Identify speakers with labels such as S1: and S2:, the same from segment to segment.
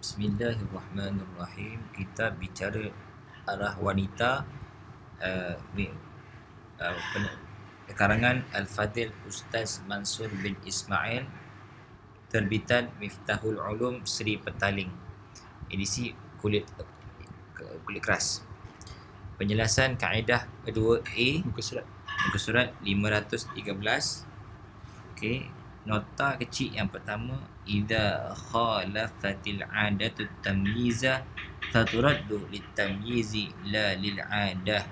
S1: Bismillahirrahmanirrahim. Kita bicara arah wanita, karangan Al-Fadil Ustaz Mansur bin Ismail, terbitan Miftahul Ulum Sri Petaling, edisi kulit keras. Penjelasan kaedah kedua A, muka surat 513. Okey, nota kecil yang pertama, idza khalafatil adatu tamyiza faturaddu litamyizi la lil adah.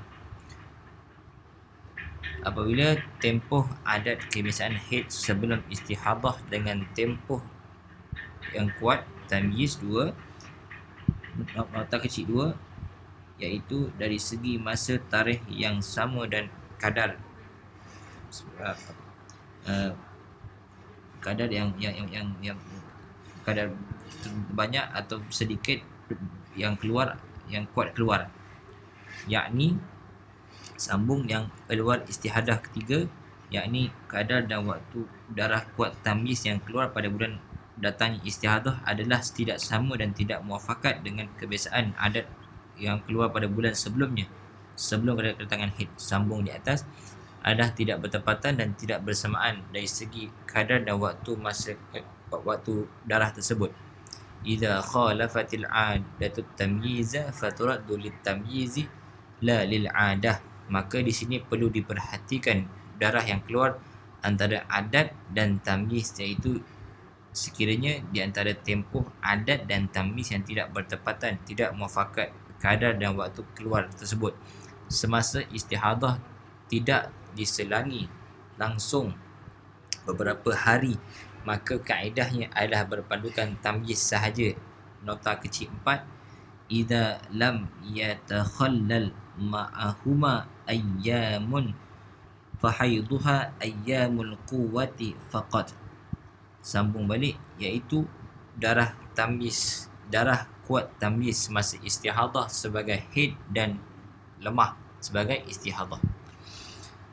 S1: Apabila tempoh adat kebiasaan haid sebelum istihadah dengan tempoh yang kuat tamyiz dua, nota kecil dua, iaitu dari segi masa, tarikh yang sama dan kadar kadar yang kadar banyak atau sedikit yang keluar, yang kuat keluar, yakni sambung yang keluar istihadah ketiga, yakni kadar dan waktu darah kuat tamyiz yang keluar pada bulan datangnya istihadah adalah tidak sama dan tidak muafakat dengan kebiasaan adat yang keluar pada bulan sebelumnya, sebelum kedatangan haid. Sambung di atas adalah tidak bertepatan dan tidak bersamaan dari segi kadar dan waktu masa, waktu darah tersebut. Idza khalafatil 'adatu tamyiza faturaddu litamyizi la lil 'adah. Maka di sini perlu diperhatikan darah yang keluar antara adat dan tamyiz, iaitu sekiranya di antara tempoh adat dan tamyiz yang tidak bertepatan, tidak muafakat kadar dan waktu keluar tersebut semasa istihadah tidak diselangi langsung beberapa hari, maka kaedahnya adalah berpandukan tamyiz sahaja. Nota kecil 4, idza lam yatakhallal ma'ahuma ayyamun fahayduha ayyamul quwwati faqat. Sambung balik, iaitu darah tamyiz, darah kuat tamyiz masa istihadah sebagai haid dan lemah sebagai istihadah.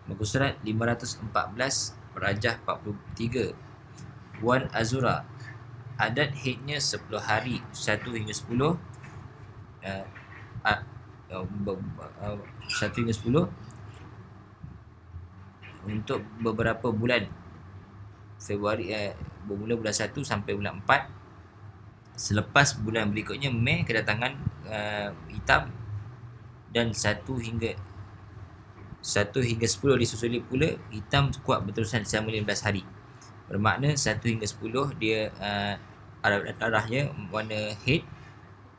S1: Muka surat 514, Rajah 43. Wan Azura, adat haidnya 10 hari, 1 hingga 10, 1 hingga 10 untuk beberapa bulan. Februari, bermula bulan 1 sampai bulan 4. Selepas bulan berikutnya Mei kedatangan hitam, dan 1 hingga 10 disusuli pula hitam kuat berterusan selama 15 hari. Bermakna 1 hingga 10 dia darahnya warna haid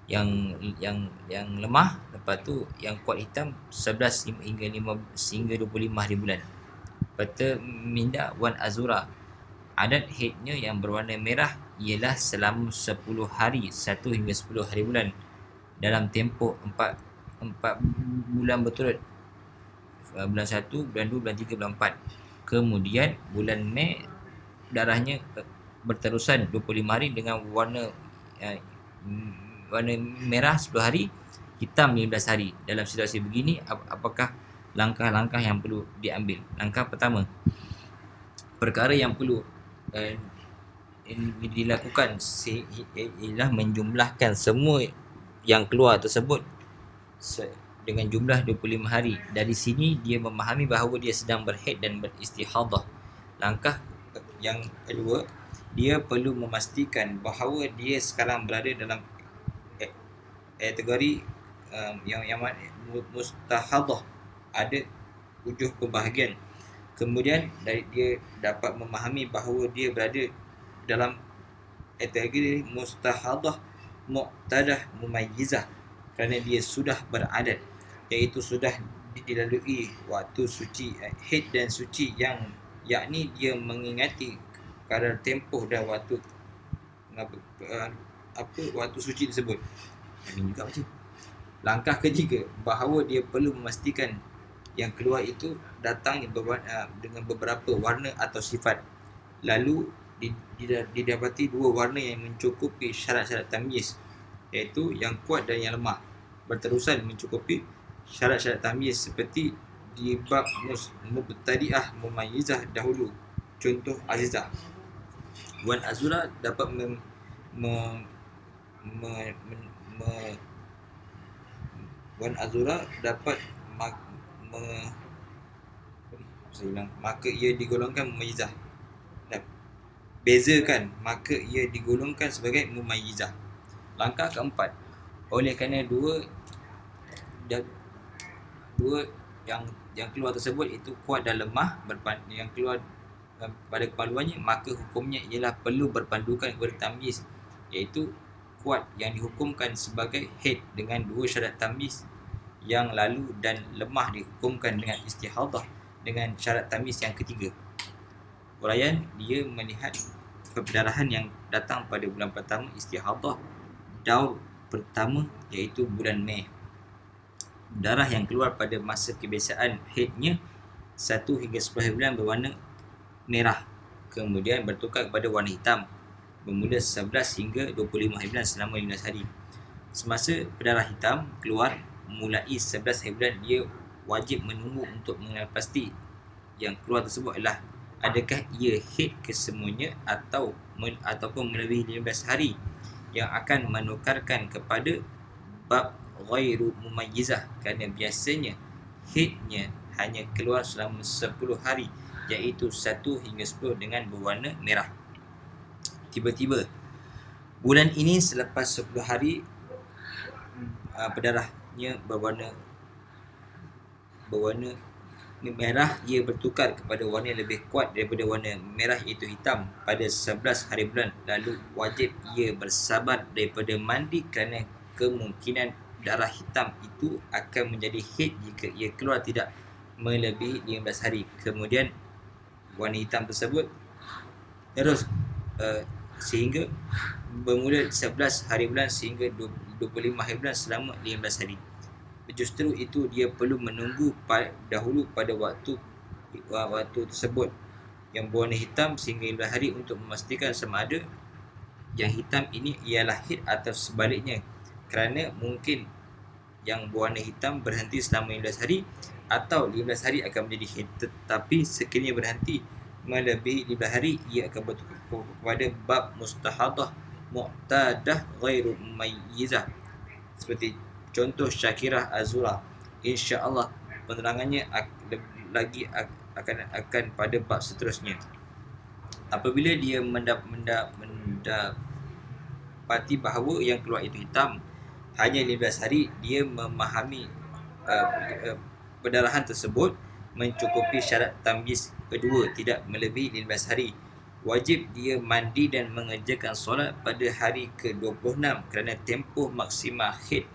S1: yang lemah, lepas tu yang kuat hitam 11 hingga 25 hari bulan. Peta minda Wan Azura, adat haidnya yang berwarna merah ialah selama 10 hari, 1 hingga 10 hari bulan, dalam tempoh 4 bulan berturut. Bulan 1, bulan 2, bulan 3, bulan 4. Kemudian bulan Mei darahnya berterusan 25 hari dengan warna merah 10 hari, hitam 15 hari. Dalam situasi begini, apakah langkah-langkah yang perlu diambil? Langkah pertama, perkara yang perlu dilakukan ialah menjumlahkan semua yang keluar tersebut dengan jumlah 25 hari. Dari sini dia memahami bahawa dia sedang berhaid dan beristihadah. Langkah yang kedua, dia perlu memastikan bahawa dia sekarang berada dalam kategori yang mustahadah, ada wujuh kebahagiaan. Kemudian dia dapat memahami bahawa dia berada dalam kategori mustahadah muqtadah mumayyizah, kerana dia sudah beradat, iaitu sudah dilalui waktu suci haid dan suci, yang yakni dia mengingati kadar tempoh dan waktu waktu suci tersebut. Ini juga macam. Langkah ketiga, bahawa dia perlu memastikan yang keluar itu datang dengan beberapa warna atau sifat. Lalu didapati dua warna yang mencukupi syarat-syarat tamyiz, iaitu yang kuat dan yang lemah, berterusan mencukupi syarat-syarat tamyiz, seperti di bab mubtadi'ah mumayyizah dahulu. Contoh Azizah. Wan Azura dapat wan azura dapat maka ia digolongkan mumayyizah. Bezakan, maka ia digolongkan sebagai mumayyizah. Langkah keempat, oleh kerana dua yang keluar tersebut itu kuat dan lemah, yang keluar pada kepaluannya, maka hukumnya ialah perlu berpandukan kepada tamyiz, iaitu kuat yang dihukumkan sebagai haid dengan dua syarat tamyiz yang lalu, dan lemah dihukumkan dengan istihadah dengan syarat tamyiz yang ketiga. Uraian, dia melihat perdarahan yang datang pada bulan pertama istihadah daur pertama, iaitu bulan Mei. Darah yang keluar pada masa kebiasaan haidnya 1 hingga 10 hari bulan berwarna merah, kemudian bertukar kepada warna hitam bermula 11 hingga 25 hari bulan selama 15 hari. Semasa berdarah hitam keluar mulai 11 hari bulan, dia wajib menunggu untuk mengenal pasti yang keluar tersebut adalah adakah ia haid kesemuanya ataupun melebihi 15 hari, yang akan menukarkan kepada bab ghairu mumayyizah, kerana biasanya haidnya hanya keluar selama 10 hari, iaitu 1 hingga 10 dengan berwarna merah. Tiba-tiba bulan ini selepas 10 hari berdarahnya berwarna merah, ia bertukar kepada warna yang lebih kuat daripada warna merah, iaitu hitam pada 11 hari bulan. Lalu wajib ia bersabar daripada mandi, kerana kemungkinan darah hitam itu akan menjadi haid jika ia keluar tidak melebihi 15 hari. Kemudian warna hitam tersebut terus sehingga bermula 11 hari bulan sehingga 25 hari bulan selama 15 hari. Justru itu dia perlu menunggu dahulu pada waktu tersebut yang berwarna hitam sehingga 15 hari untuk memastikan sama ada yang hitam ini ialah haid atau sebaliknya, kerana mungkin yang berwarna hitam berhenti selama 15 hari atau 15 hari akan menjadi haid, tetapi sekiranya berhenti melebihi 15 hari, ia akan bertukar kepada bab mustahadah mu'tadah ghairu mumayyizah, seperti contoh Syakirah Azura. InsyaAllah penerangannya lagi akan pada bab seterusnya. Apabila dia mendapati bahawa yang keluar itu hitam hanya 15 hari, dia memahami perdarahan tersebut mencukupi syarat tamyiz kedua, tidak melebihi 15 hari. Wajib dia mandi dan mengerjakan solat pada hari ke-26, kerana tempoh maksimal haid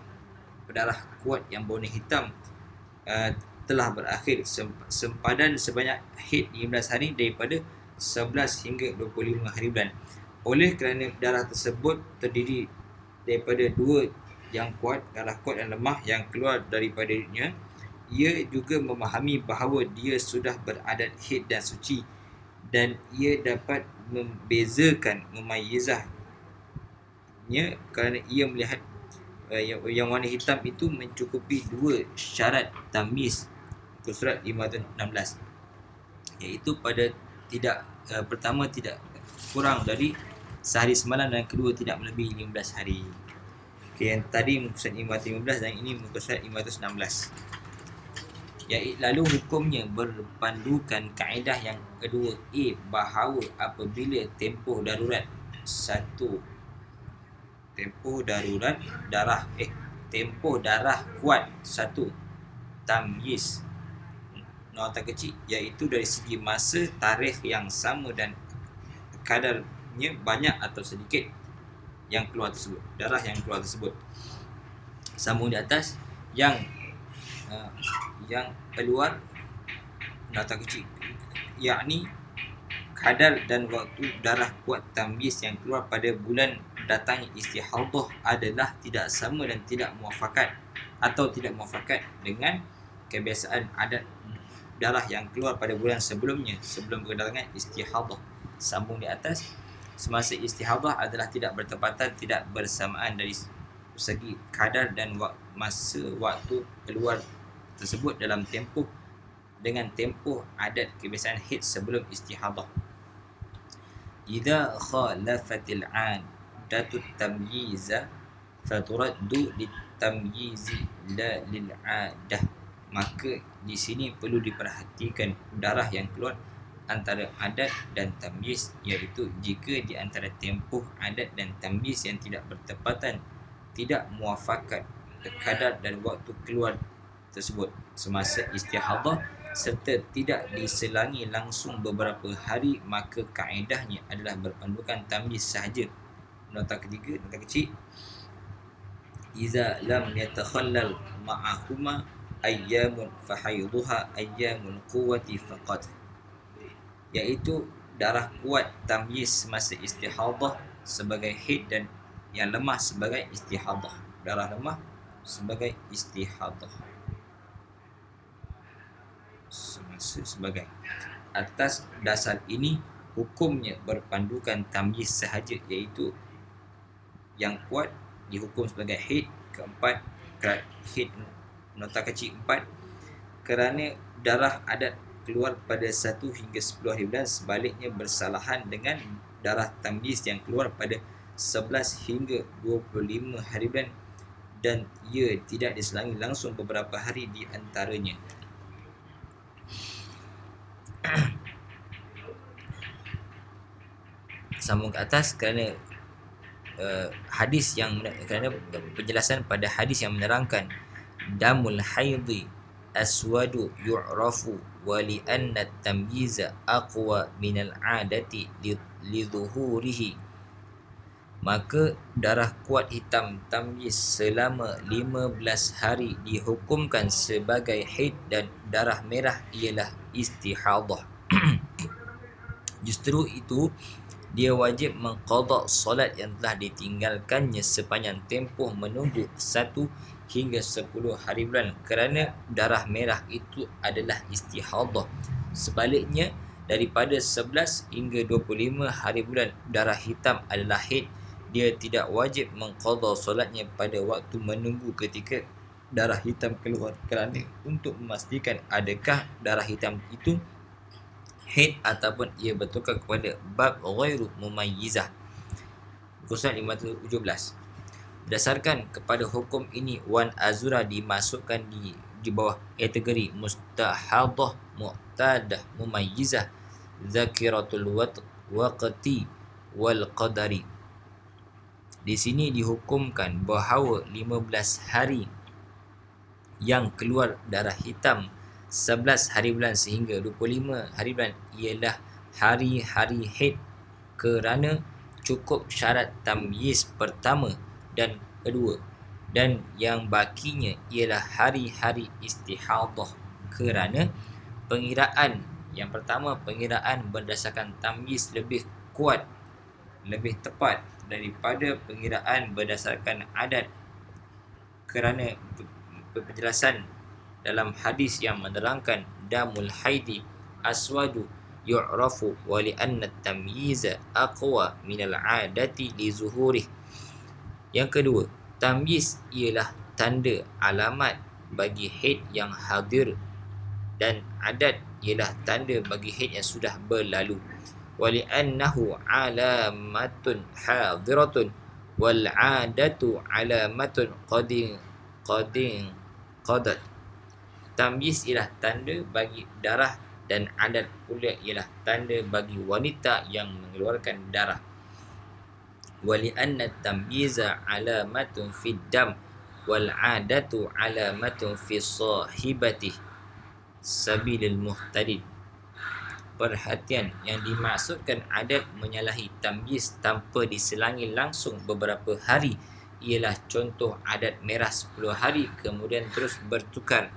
S1: berdarah kuat yang berwarna hitam telah berakhir. Sempadan sebanyak haid 15 hari daripada 11 hingga 25 hari bulan. Oleh kerana darah tersebut terdiri daripada dua yang kuat, darah kuat dan lemah yang keluar daripadanya, ia juga memahami bahawa dia sudah beradat haid dan suci, dan ia dapat membezakan mumayyizahnya kerana ia melihat yang warna hitam itu mencukupi dua syarat tamyiz, surat 516, iaitu pada pertama tidak kurang dari sehari semalam, dan kedua tidak melebihi 15 hari. Yang tadi muka surat 515 dan ini muka surat 516. Lalu hukumnya berpandukan kaedah yang kedua bahawa apabila tempoh darurat darah kuat tamyiz nota kecil, iaitu dari segi masa, tarikh yang sama dan kadarnya banyak atau sedikit yang keluar tersebut, darah yang keluar tersebut. Sambung di atas, yang keluar nota kecil, yakni kadar dan waktu darah kuat tamyiz yang keluar pada bulan datangnya istihadah adalah tidak sama dan tidak muafakat dengan kebiasaan adat darah yang keluar pada bulan sebelum kedatangan istihadah. Sambung di atas, semasa istihadah adalah tidak bertepatan, tidak bersamaan dari segi kadar dan masa waktu keluar tersebut dalam tempoh adat kebiasaan haid sebelum istihadah. Idza khalafatil 'adatut tamyiza faturaddu litamyizi la lil'adah. Maka di sini perlu diperhatikan darah yang keluar antara adat dan tamyiz, iaitu jika di antara tempoh adat dan tamyiz yang tidak bertepatan, tidak muafakat kadar dan waktu keluar tersebut semasa istihadah, serta tidak diselangi langsung beberapa hari, maka kaedahnya adalah berpandukan tamyiz sahaja. Nota ketiga, nota kecil, iza lam yatakhallal ma'ahuma ayyamun fahayduha ayyamul quwwati faqat, iaitu darah kuat tamyiz semasa istihadah sebagai haid dan yang lemah sebagai istihadah. Darah lemah sebagai istihadah semasa sebagai. Atas dasar ini hukumnya berpandukan tamyiz sahaja, iaitu yang kuat dihukum sebagai haid. Keempat, haid nota kecil 4, kerana darah adat keluar pada 1 hingga 10 hari bulan, sebaliknya bersalahan dengan darah tamyiz yang keluar pada 11 hingga 25 hari bulan, dan ia tidak diselangi langsung beberapa hari di antaranya. Sambung ke atas, kerana kerana penjelasan pada hadis yang menerangkan damul haidhi aswadu yu'rafu wa li anna tamyiza aqwa minal adati lidhuhurihi, maka darah kuat hitam tamyiz selama 15 hari dihukumkan sebagai haid, dan darah merah ialah istihadah. Justru itu dia wajib mengqada solat yang telah ditinggalkannya sepanjang tempoh menunggu 1 hingga 10 hari bulan, kerana darah merah itu adalah istihadah. Sebaliknya, daripada 11 hingga 25 hari bulan darah hitam adalah haid. Dia tidak wajib mengqada solatnya pada waktu menunggu ketika darah hitam keluar, kerana untuk memastikan adakah darah hitam itu haid ataupun ia bertukar kepada bab ghairu mumayyizah. Muka 517. Berdasarkan kepada hukum ini, wan azura dimasukkan di bawah kategori mustahadah, mu'tadah, mumayyizah, zakiratul waqti wal qadari. Di sini dihukumkan bahawa 15 hari yang keluar darah hitam 11 hari bulan sehingga 25 hari bulan ialah hari-hari haid, kerana cukup syarat tamyiz pertama dan kedua, dan yang bakinya ialah hari-hari istihadah, kerana pengiraan yang pertama, pengiraan berdasarkan tamyiz lebih kuat, lebih tepat daripada pengiraan berdasarkan adat, kerana penjelasan dalam hadis yang menerangkan damul haidi aswadu yu'rafu wa li anna tamyiza aqwa minal adati li zuhurih. Yang kedua, tamyiz ialah tanda alamat bagi haid yang hadir, dan adat ialah tanda bagi haid yang sudah berlalu. Wa li annahu alamatun hadiratun wal adatu alamatun qadat. Tamyiz ialah tanda bagi darah, dan adat pula ialah tanda bagi wanita yang mengeluarkan darah. Wa li anna tamyiza alamatun fid dam wal adatu alamatun fi sahibatih sabilil muhtadid. Perhatian, yang dimaksudkan adat menyalahi tamyiz tanpa diselangi langsung beberapa hari ialah contoh adat merah 10 hari kemudian terus bertukar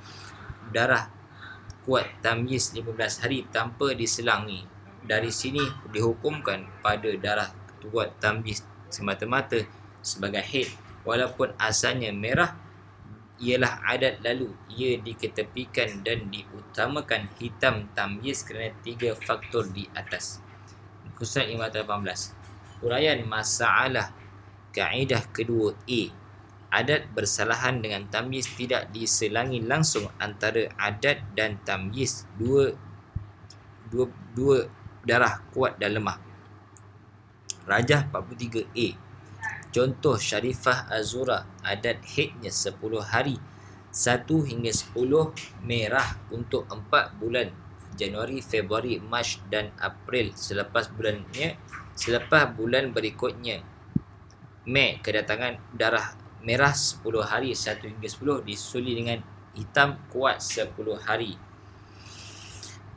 S1: darah kuat tamyiz 15 hari tanpa diselangi. Dari sini dihukumkan pada darah kuat tamyiz semata-mata sebagai haid, walaupun asalnya merah ialah adat lalu, ia diketepikan dan diutamakan hitam tamyiz kerana 3 faktor di atas. Muka 518. Huraian masalah kaedah kedua A. Adat bersalahan dengan tamyiz tidak diselangi langsung antara adat dan tamyiz, dua darah kuat dan lemah. Rajah 43A. Contoh Syarifah Azura, adat haidnya 10 hari, 1 hingga 10 merah untuk 4 bulan Januari, Februari, Mac dan April. Selepas bulan berikutnya Mei, kedatangan darah merah 10 hari, 1 hingga 10 disuli dengan hitam kuat 10 hari.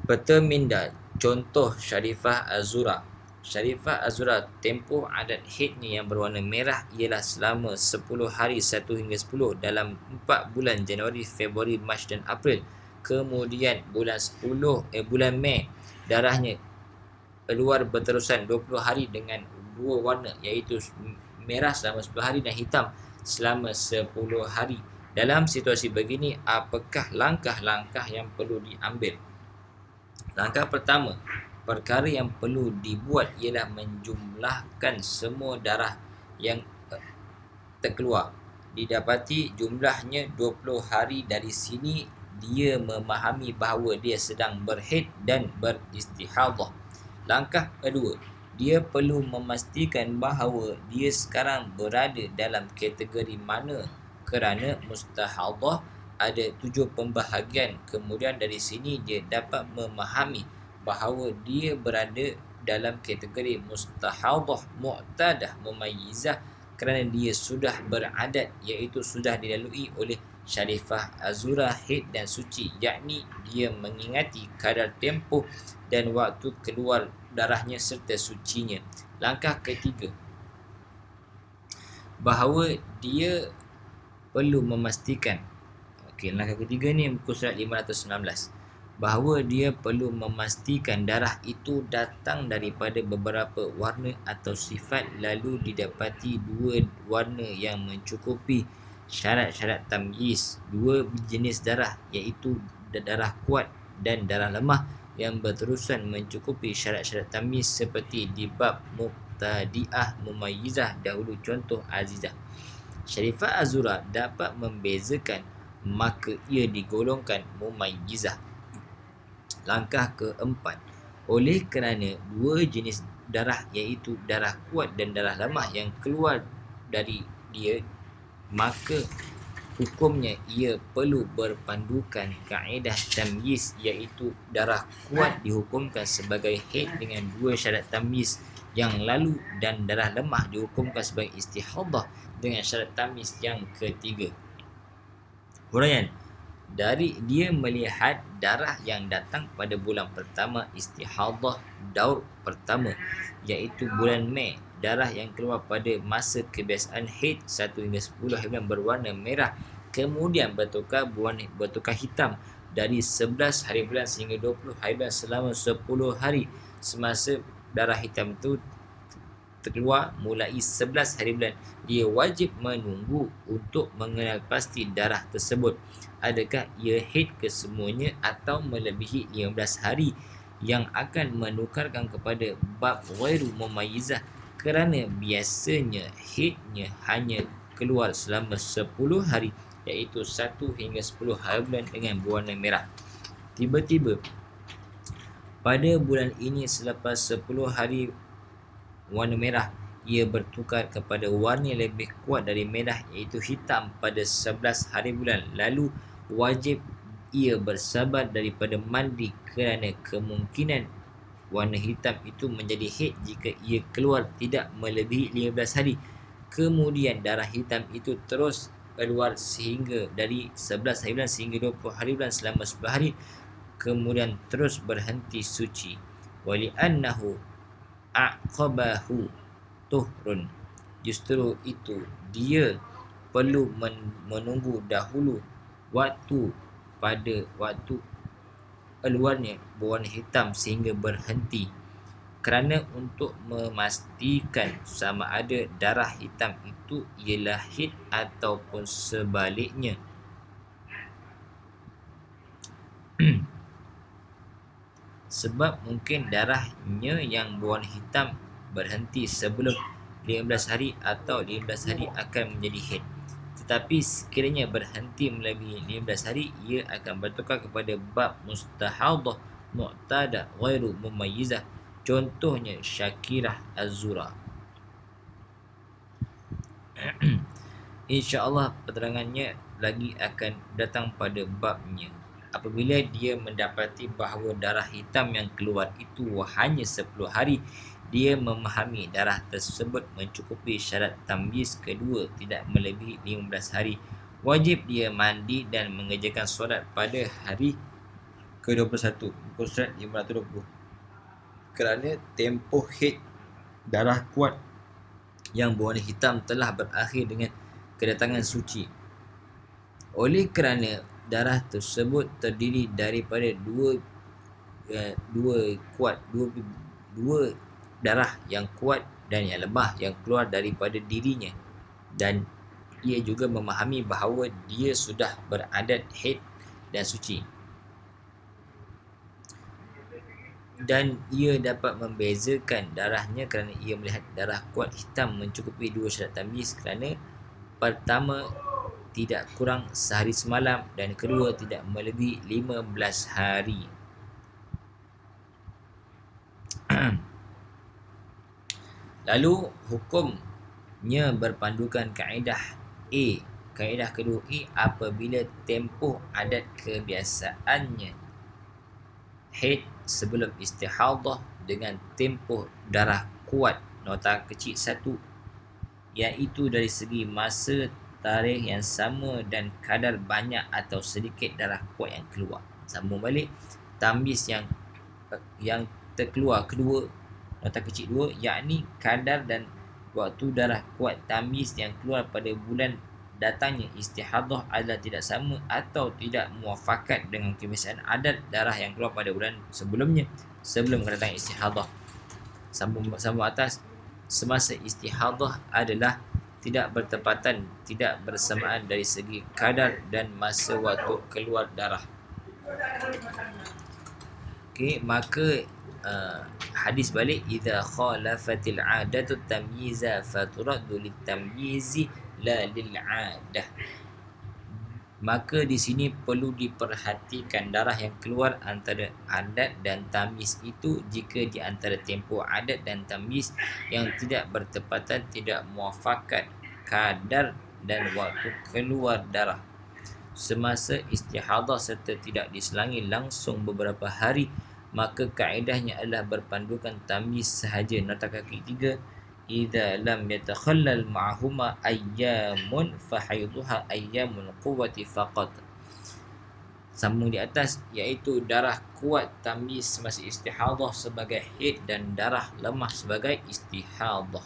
S1: Peta minda, contoh Syarifah Azura. Syarifah Azura, tempoh adat haidnya yang berwarna merah ialah selama 10 hari, 1 hingga 10 dalam 4 bulan Januari, Februari, Mac dan April. Kemudian bulan Mei, darahnya keluar berterusan 20 hari dengan 2 warna, iaitu merah selama 10 hari dan hitam selama 10 hari. Dalam situasi begini, apakah langkah-langkah yang perlu diambil? Langkah pertama, perkara yang perlu dibuat ialah menjumlahkan semua darah yang terkeluar. Didapati jumlahnya 20 hari. Dari sini dia memahami bahawa dia sedang berhaid dan beristihadah. Langkah kedua, dia perlu memastikan bahawa dia sekarang berada dalam kategori mana, kerana mustahadah ada 7 pembahagian. Kemudian dari sini dia dapat memahami bahawa dia berada dalam kategori mustahadah mu'tadah mumayyizah kerana dia sudah beradat, iaitu sudah dilalui oleh Syarifah Azura haid dan suci, yakni dia mengingati kadar tempoh dan waktu keluar darahnya serta sucinya. Langkah ketiga, bahawa dia perlu memastikan, langkah ketiga ni muka surat 519, bahawa dia perlu memastikan darah itu datang daripada beberapa warna atau sifat, lalu didapati 2 warna yang mencukupi syarat-syarat tamyiz, 2 jenis darah, iaitu darah kuat dan darah lemah yang berterusan mencukupi syarat-syarat tamyiz seperti di bab mubtadi'ah mumayyizah dahulu. Contoh Azizah. Syarifah Azura dapat membezakan, maka ia digolongkan mumayyizah. Langkah keempat, oleh kerana 2 jenis darah, iaitu darah kuat dan darah lemah yang keluar dari dia, maka hukumnya ia perlu berpandukan kaedah tamyiz, iaitu darah kuat dihukumkan sebagai haid dengan 2 syarat tamyiz yang lalu, dan darah lemah dihukumkan sebagai istihadah dengan syarat tamyiz yang ketiga. Huraian, dari dia melihat darah yang datang pada bulan pertama istihadah daur pertama, iaitu bulan Mei, darah yang keluar pada masa kebiasaan haid 1 hingga 10 hari bulan berwarna merah, kemudian bertukar hitam dari 11 hari bulan sehingga 20 hari bulan selama 10 hari. Semasa darah hitam itu terkeluar mulai 11 hari bulan, dia wajib menunggu untuk mengenal pasti darah tersebut adakah ia haid kesemuanya atau melebihi 15 hari, yang akan menukarkan kepada bab ghairu mumayyizah, kerana biasanya haidnya hanya keluar selama 10 hari, iaitu 1 hingga 10 hari bulan dengan berwarna merah. Tiba-tiba pada bulan ini, selepas 10 hari warna merah, ia bertukar kepada warna yang lebih kuat dari merah, iaitu hitam pada 11 hari bulan. Lalu wajib ia bersabar daripada mandi, kerana kemungkinan warna hitam itu menjadi haid jika ia keluar tidak melebihi 15 hari. Kemudian darah hitam itu terus keluar sehingga dari 11 hari bulan sehingga 20 hari bulan selama 10 hari, kemudian terus berhenti suci. Wali'annahu aqabahu tuhrun, justru itu dia perlu menunggu dahulu waktu pada waktu keluarnya berwarna hitam sehingga berhenti, kerana untuk memastikan sama ada darah hitam itu ialah haid ataupun sebaliknya. Sebab mungkin darahnya yang berwarna hitam berhenti sebelum 15 hari atau 15 hari akan menjadi haid. Tetapi sekiranya berhenti melebihi 15 hari, ia akan bertukar kepada bab mustahadah mu'tada ghairu mumayyizah. Contohnya Syakirah Az-Zura. InsyaAllah penerangannya lagi akan datang pada babnya. Apabila dia mendapati bahawa darah hitam yang keluar itu hanya 10 hari, dia memahami darah tersebut mencukupi syarat tamyiz kedua tidak melebihi 15 hari. Wajib dia mandi dan mengerjakan solat pada hari ke-21. Muka surat 520. Kerana tempoh haid darah kuat yang berwarna hitam telah berakhir dengan kedatangan suci. Oleh kerana darah tersebut terdiri daripada dua darah yang kuat dan yang lemah yang keluar daripada dirinya, dan ia juga memahami bahawa dia sudah beradat haid dan suci, dan ia dapat membezakan darahnya kerana ia melihat darah kuat hitam mencukupi dua syarat tamyiz, kerana pertama tidak kurang sehari semalam dan kedua tidak melebihi 15 hari. Lalu hukumnya berpandukan kaedah A. Kaedah kedua A, apabila tempoh adat kebiasaannya haid sebelum istihadah dengan tempoh darah kuat nota kecil 1, iaitu dari segi masa, tarikh yang sama dan kadar banyak atau sedikit darah kuat yang keluar. Sambung balik, tamyiz yang terkeluar kedua nota kecil 2, yakni kadar dan waktu darah kuat tamyiz yang keluar pada bulan datangnya istihadah adalah tidak sama atau tidak muafakat dengan kebiasaan adat darah yang keluar pada bulan sebelumnya, sebelum kedatangan istihadah. Sambung atas, semasa istihadah adalah tidak bertepatan, tidak bersamaan dari segi kadar dan masa waktu keluar darah. Okey, maka hadis balik, idza khalafatil 'adatu tamyiza faturaddu litamyizi la lil 'adah. Maka di sini perlu diperhatikan darah yang keluar antara adat dan tamyiz itu jika di antara tempoh adat dan tamyiz yang tidak bertepatan, tidak muafakat kadar dan waktu keluar darah semasa istihadah serta tidak diselangi langsung beberapa hari, maka kaedahnya adalah berpandukan tamyiz sahaja. Nota kaki 3, idza lam yatakhallal ma'huma ayyamun fahayduha ayyamul quwwati faqat. Sambung di atas, iaitu darah kuat tamyiz semasa istihadah sebagai haid dan darah lemah sebagai istihadah.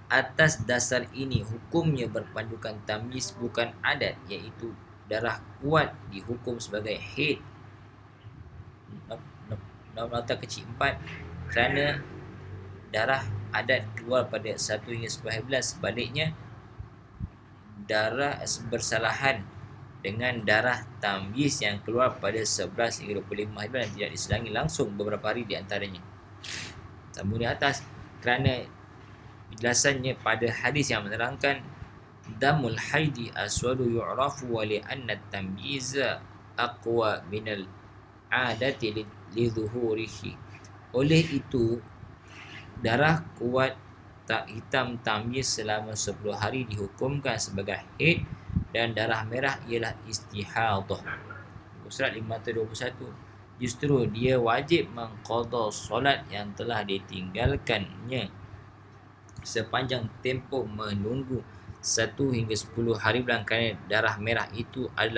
S1: Atas dasar ini hukumnya berpandukan tamyiz bukan adat, iaitu darah kuat dihukum sebagai haid. Nota kecil 4, kerana darah adat keluar pada 1 hingga 10 sebaliknya darah bersalahan dengan darah tamyiz yang keluar pada 11 hingga 25 hari dan tidak diselangi langsung beberapa hari di antaranya. Sambung di atas, kerana penjelasannya pada hadis yang menerangkan damul haidi aswadu yu'rafu wa li'anna tamyiza aqwa minal adati lidhuhurihi. Oleh itu darah kuat tak hitam tamyiz selama 10 hari dihukumkan sebagai haid, dan darah merah ialah istihadah. Surat 521. Justru dia wajib mengqada solat yang telah ditinggalkannya sepanjang tempoh menunggu 1 hingga 10 hari bulan, kerana darah merah itu adalah